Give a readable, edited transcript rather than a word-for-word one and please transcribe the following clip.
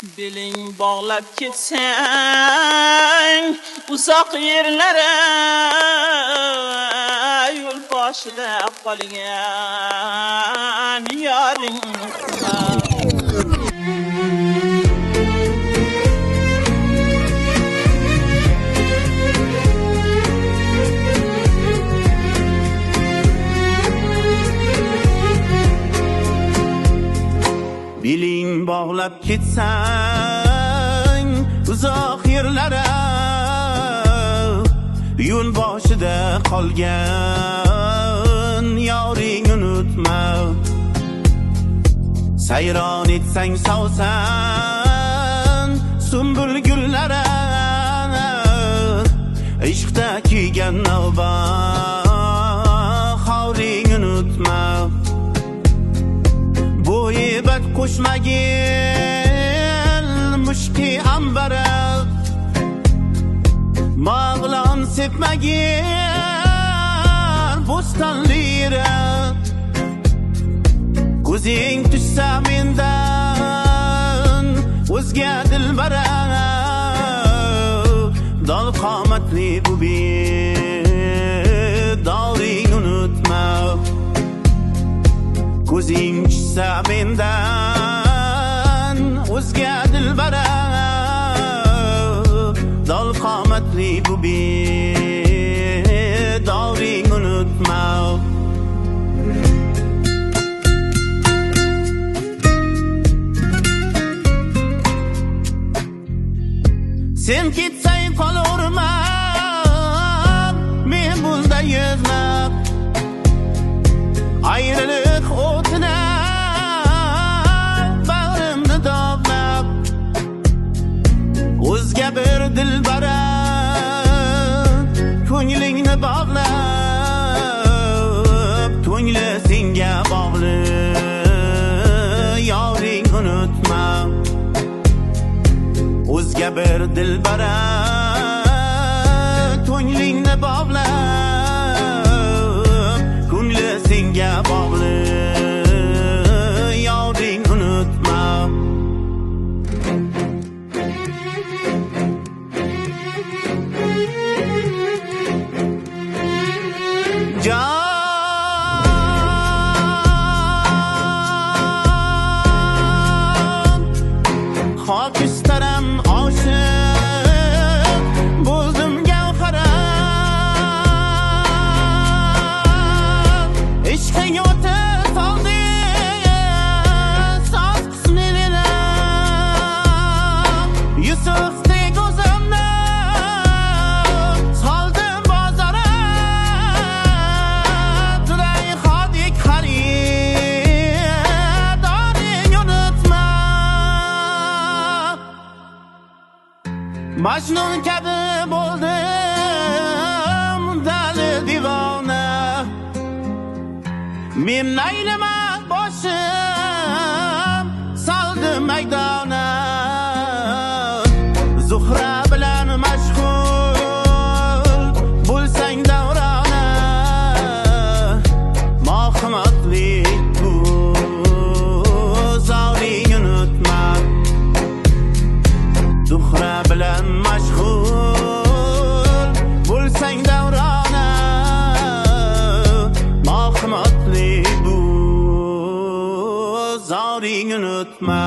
Beling bog'lab ketsang uzoq yerlare yo'l boshida qolgan yoring Beling bog'lab ketsang uzoq yerlare yo'l boshida qolgan yoring unutma sayron etsang sovsan sumbul gullari ishqda kuygan navbahoring unutma bo'yibat qo'shmagin mushki ambara mağlan sepmagin bo'stonlira ko'zing tushsa mendan o'zga dilbara dol qomatli bu bedoring unutma ko'zing tushsa mendan o'zga dilbara dol qomatli bu bedoring unutma sen ketsang qolaverman men bunda yig'lab ayriliq o'tina bag'rimni dog'lab o'zga bir dilbara ko'nglingni bog'lab ko'ngli senga bog'liq yoring unutma o'zga bir dilbara ko'nglingni bog'lab ko'ngli senga bog'liq yoring unutma Xokistaram oshiq bo'ldim gavharam ishqing o'ti soldi soz qismini Yusufdek o'zimni soldim bozora Zulaykhodek xaridoring unutma Majnun kabi bo'ldim dali divona men naylama boshim soldim maydona Zuhra bilan mashg'ul bo'lsang davrona mohmatlik bu zoring unutma Zuhra bilan mashg'ul bo'lsang davrona mohmatli bu zoring unutma